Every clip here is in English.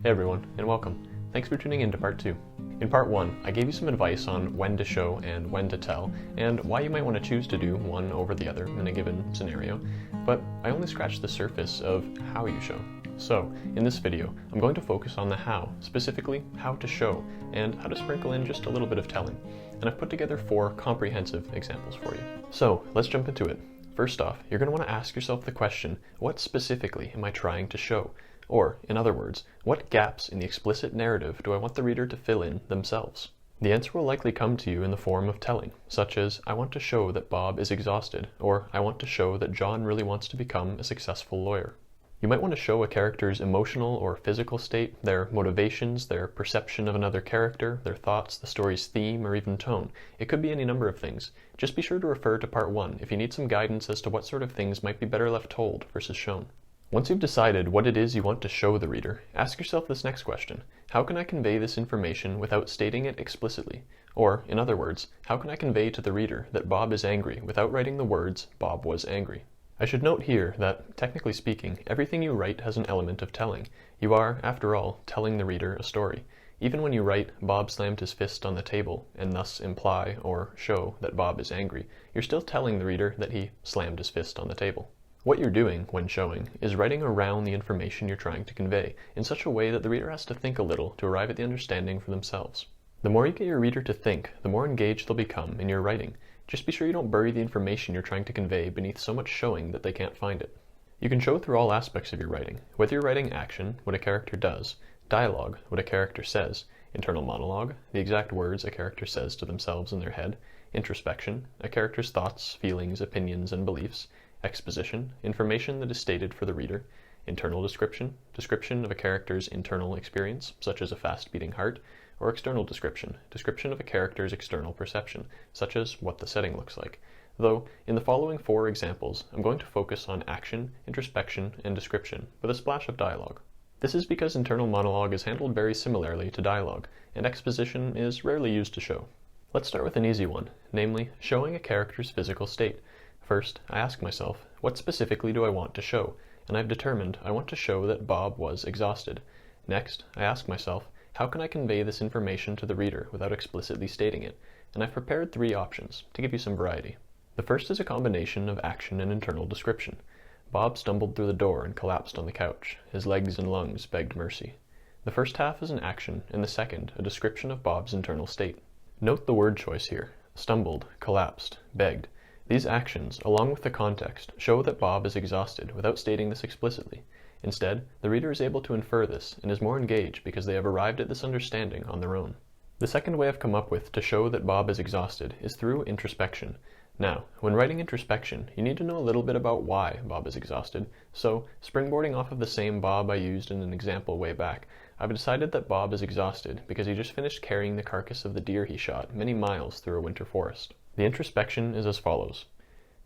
Hey everyone, and welcome. Thanks for tuning in to part 2. In part 1, I gave you some advice on when to show and when to tell, and why you might want to choose to do one over the other in a given scenario, but I only scratched the surface of how you show. So, in this video, I'm going to focus on the how, specifically how to show, and how to sprinkle in just a little bit of telling. And I've put together 4 comprehensive examples for you. So, let's jump into it. First off, you're going to want to ask yourself the question, what specifically am I trying to show? Or, in other words, what gaps in the explicit narrative do I want the reader to fill in themselves? The answer will likely come to you in the form of telling, such as, I want to show that Bob is exhausted, or I want to show that John really wants to become a successful lawyer. You might want to show a character's emotional or physical state, their motivations, their perception of another character, their thoughts, the story's theme, or even tone. It could be any number of things. Just be sure to refer to part 1 if you need some guidance as to what sort of things might be better left told versus shown. Once you've decided what it is you want to show the reader, ask yourself this next question. How can I convey this information without stating it explicitly? Or, in other words, how can I convey to the reader that Bob is angry without writing the words, Bob was angry? I should note here that, technically speaking, everything you write has an element of telling. You are, after all, telling the reader a story. Even when you write, Bob slammed his fist on the table, and thus imply or show that Bob is angry, you're still telling the reader that he slammed his fist on the table. What you're doing, when showing, is writing around the information you're trying to convey, in such a way that the reader has to think a little to arrive at the understanding for themselves. The more you get your reader to think, the more engaged they'll become in your writing. Just be sure you don't bury the information you're trying to convey beneath so much showing that they can't find it. You can show through all aspects of your writing, whether you're writing action, what a character does, dialogue, what a character says, internal monologue, the exact words a character says to themselves in their head, introspection, a character's thoughts, feelings, opinions, and beliefs, exposition, information that is stated for the reader, internal description, description of a character's internal experience, such as a fast-beating heart, or external description, description of a character's external perception, such as what the setting looks like. Though, in the following 4 examples, I'm going to focus on action, introspection, and description, with a splash of dialogue. This is because internal monologue is handled very similarly to dialogue, and exposition is rarely used to show. Let's start with an easy one, namely, showing a character's physical state. First, I ask myself, what specifically do I want to show? And I've determined I want to show that Bob was exhausted. Next, I ask myself, how can I convey this information to the reader without explicitly stating it? And I've prepared 3 options, to give you some variety. The first is a combination of action and internal description. Bob stumbled through the door and collapsed on the couch. His legs and lungs begged mercy. The first half is an action, and the second, a description of Bob's internal state. Note the word choice here. Stumbled, collapsed, begged. These actions, along with the context, show that Bob is exhausted without stating this explicitly. Instead, the reader is able to infer this and is more engaged because they have arrived at this understanding on their own. The second way I've come up with to show that Bob is exhausted is through introspection. Now, when writing introspection, you need to know a little bit about why Bob is exhausted, so, springboarding off of the same Bob I used in an example way back, I've decided that Bob is exhausted because he just finished carrying the carcass of the deer he shot many miles through a winter forest. The introspection is as follows.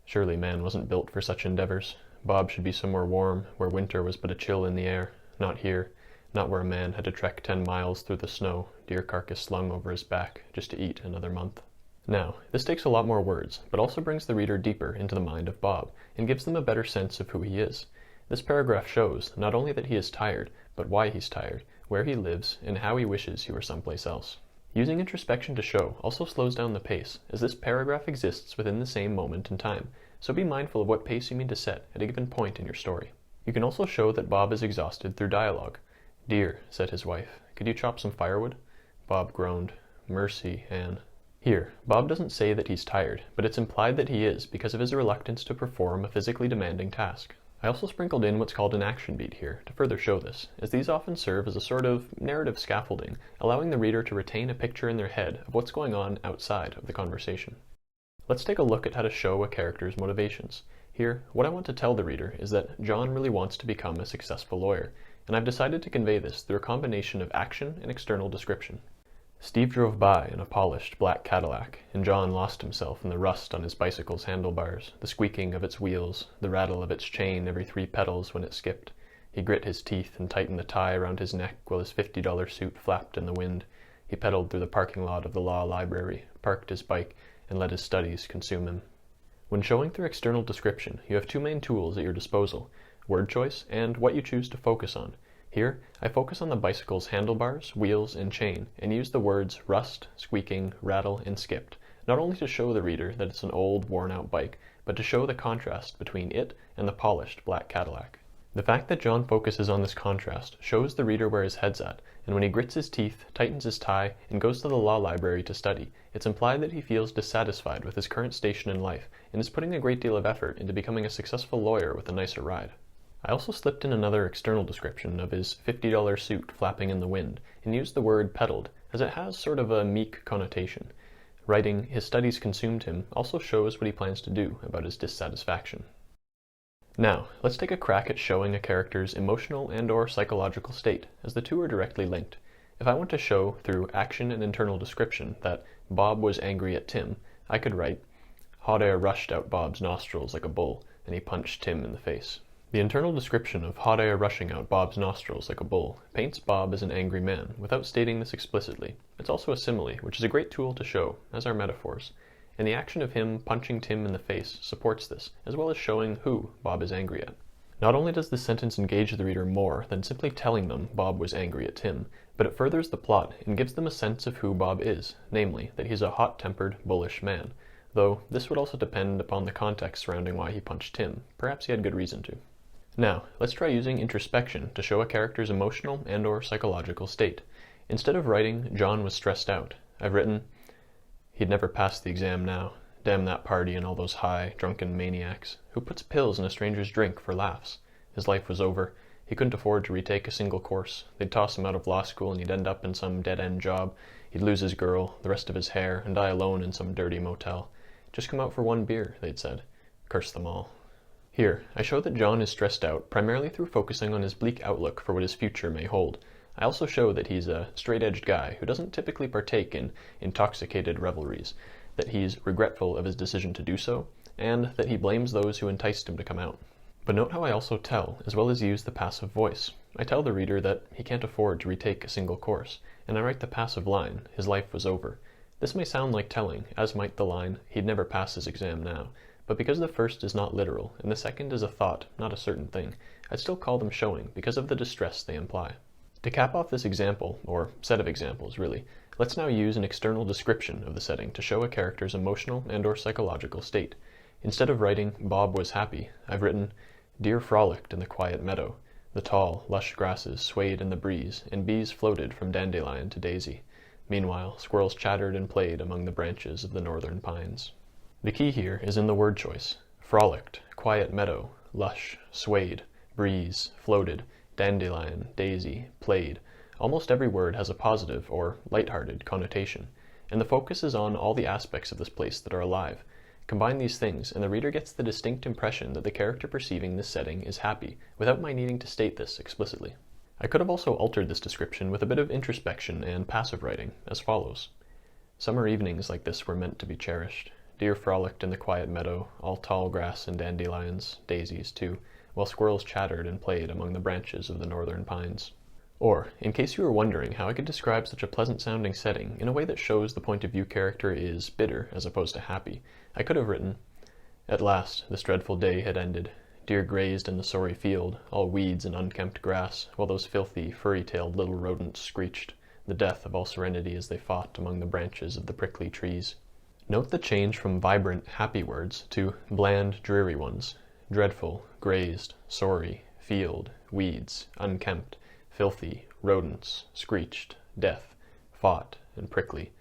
Surely man wasn't built for such endeavors. Bob should be somewhere warm, where winter was but a chill in the air. Not here. Not where a man had to trek 10 miles through the snow, deer carcass slung over his back, just to eat another month. Now, this takes a lot more words, but also brings the reader deeper into the mind of Bob, and gives them a better sense of who he is. This paragraph shows not only that he is tired, but why he's tired, where he lives, and how he wishes he were someplace else. Using introspection to show also slows down the pace, as this paragraph exists within the same moment in time, so be mindful of what pace you mean to set at a given point in your story. You can also show that Bob is exhausted through dialogue. "Dear," said his wife, "could you chop some firewood?" Bob groaned. "Mercy, Anne." Here, Bob doesn't say that he's tired, but it's implied that he is because of his reluctance to perform a physically demanding task. I also sprinkled in what's called an action beat here to further show this, as these often serve as a sort of narrative scaffolding, allowing the reader to retain a picture in their head of what's going on outside of the conversation. Let's take a look at how to show a character's motivations. Here, what I want to tell the reader is that John really wants to become a successful lawyer, and I've decided to convey this through a combination of action and external description. Steve drove by in a polished black Cadillac, and John lost himself in the rust on his bicycle's handlebars, the squeaking of its wheels, the rattle of its chain every 3 pedals when it skipped. He grit his teeth and tightened the tie around his neck while his $50 suit flapped in the wind. He pedaled through the parking lot of the law library, parked his bike, and let his studies consume him. When showing through external description, you have 2 main tools at your disposal, word choice and what you choose to focus on. Here, I focus on the bicycle's handlebars, wheels, and chain, and use the words rust, squeaking, rattle, and skipped, not only to show the reader that it's an old, worn-out bike, but to show the contrast between it and the polished black Cadillac. The fact that John focuses on this contrast shows the reader where his head's at, and when he grits his teeth, tightens his tie, and goes to the law library to study, it's implied that he feels dissatisfied with his current station in life and is putting a great deal of effort into becoming a successful lawyer with a nicer ride. I also slipped in another external description of his $50 suit flapping in the wind, and used the word peddled, as it has sort of a meek connotation. Writing, "His studies consumed him," also shows what he plans to do about his dissatisfaction. Now, let's take a crack at showing a character's emotional and/or psychological state, as the two are directly linked. If I want to show, through action and internal description, that Bob was angry at Tim, I could write, "Hot air rushed out Bob's nostrils like a bull, and he punched Tim in the face." The internal description of hot air rushing out Bob's nostrils like a bull paints Bob as an angry man, without stating this explicitly. It's also a simile, which is a great tool to show, as are metaphors. And the action of him punching Tim in the face supports this, as well as showing who Bob is angry at. Not only does this sentence engage the reader more than simply telling them Bob was angry at Tim, but it furthers the plot and gives them a sense of who Bob is, namely, that he's a hot-tempered, bullish man. Though this would also depend upon the context surrounding why he punched Tim. Perhaps he had good reason to. Now, let's try using introspection to show a character's emotional and/or psychological state. Instead of writing, "John was stressed out," I've written, "He'd never pass the exam now. Damn that party and all those high, drunken maniacs. Who puts pills in a stranger's drink for laughs? His life was over. He couldn't afford to retake a single course. They'd toss him out of law school and he'd end up in some dead-end job. He'd lose his girl, the rest of his hair, and die alone in some dirty motel. Just come out for one beer," they'd said. Curse them all. Here, I show that John is stressed out primarily through focusing on his bleak outlook for what his future may hold. I also show that he's a straight-edged guy who doesn't typically partake in intoxicated revelries, that he's regretful of his decision to do so, and that he blames those who enticed him to come out. But note how I also tell, as well as use the passive voice. I tell the reader that he can't afford to retake a single course, and I write the passive line, "His life was over." This may sound like telling, as might the line, "He'd never pass his exam now," but because the first is not literal, and the second is a thought, not a certain thing, I'd still call them showing because of the distress they imply. To cap off this example, or set of examples really, let's now use an external description of the setting to show a character's emotional and/or psychological state. Instead of writing, "Bob was happy," I've written, "Deer frolicked in the quiet meadow. The tall, lush grasses swayed in the breeze, and bees floated from dandelion to daisy. Meanwhile, squirrels chattered and played among the branches of the northern pines." The key here is in the word choice. Frolicked, quiet meadow, lush, swayed, breeze, floated, dandelion, daisy, played. Almost every word has a positive or lighthearted connotation, and the focus is on all the aspects of this place that are alive. Combine these things, and the reader gets the distinct impression that the character perceiving this setting is happy, without my needing to state this explicitly. I could have also altered this description with a bit of introspection and passive writing, as follows. Summer evenings like this were meant to be cherished. Deer frolicked in the quiet meadow, all tall grass and dandelions, daisies too, while squirrels chattered and played among the branches of the northern pines. Or, in case you were wondering how I could describe such a pleasant-sounding setting in a way that shows the point of view character is bitter as opposed to happy, I could have written, "At last, this dreadful day had ended. Deer grazed in the sorry field, all weeds and unkempt grass, while those filthy, furry-tailed little rodents screeched, the death of all serenity as they fought among the branches of the prickly trees." Note the change from vibrant, happy words to bland, dreary ones. Dreadful, grazed, sorry, field, weeds, unkempt, filthy, rodents, screeched, death, fought, and prickly.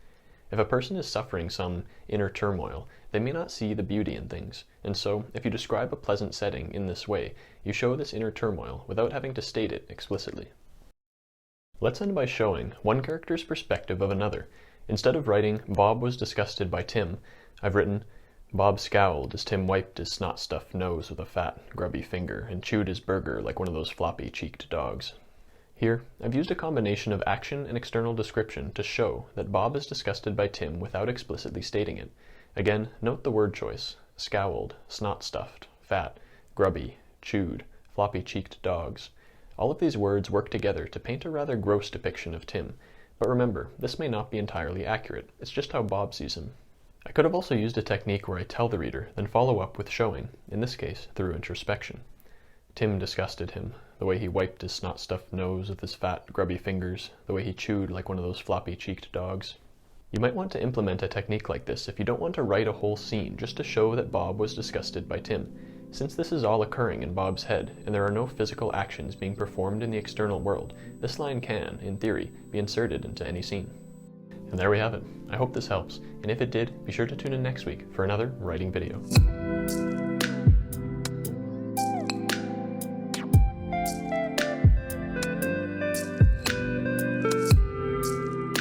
If a person is suffering some inner turmoil, they may not see the beauty in things, and so, if you describe a pleasant setting in this way, you show this inner turmoil without having to state it explicitly. Let's end by showing one character's perspective of another. Instead of writing, "Bob was disgusted by Tim," I've written, "Bob scowled as Tim wiped his snot-stuffed nose with a fat, grubby finger and chewed his burger like one of those floppy-cheeked dogs." Here, I've used a combination of action and external description to show that Bob is disgusted by Tim without explicitly stating it. Again, note the word choice: scowled, snot-stuffed, fat, grubby, chewed, floppy-cheeked dogs. All of these words work together to paint a rather gross depiction of Tim. But remember, this may not be entirely accurate. It's just how Bob sees him. I could have also used a technique where I tell the reader, then follow up with showing, in this case through introspection. Tim disgusted him, the way he wiped his snot-stuffed nose with his fat, grubby fingers, the way he chewed like one of those floppy-cheeked dogs. You might want to implement a technique like this if you don't want to write a whole scene just to show that Bob was disgusted by Tim. Since this is all occurring in Bob's head, and there are no physical actions being performed in the external world, this line can, in theory, be inserted into any scene. And there we have it. I hope this helps, and if it did, be sure to tune in next week for another writing video.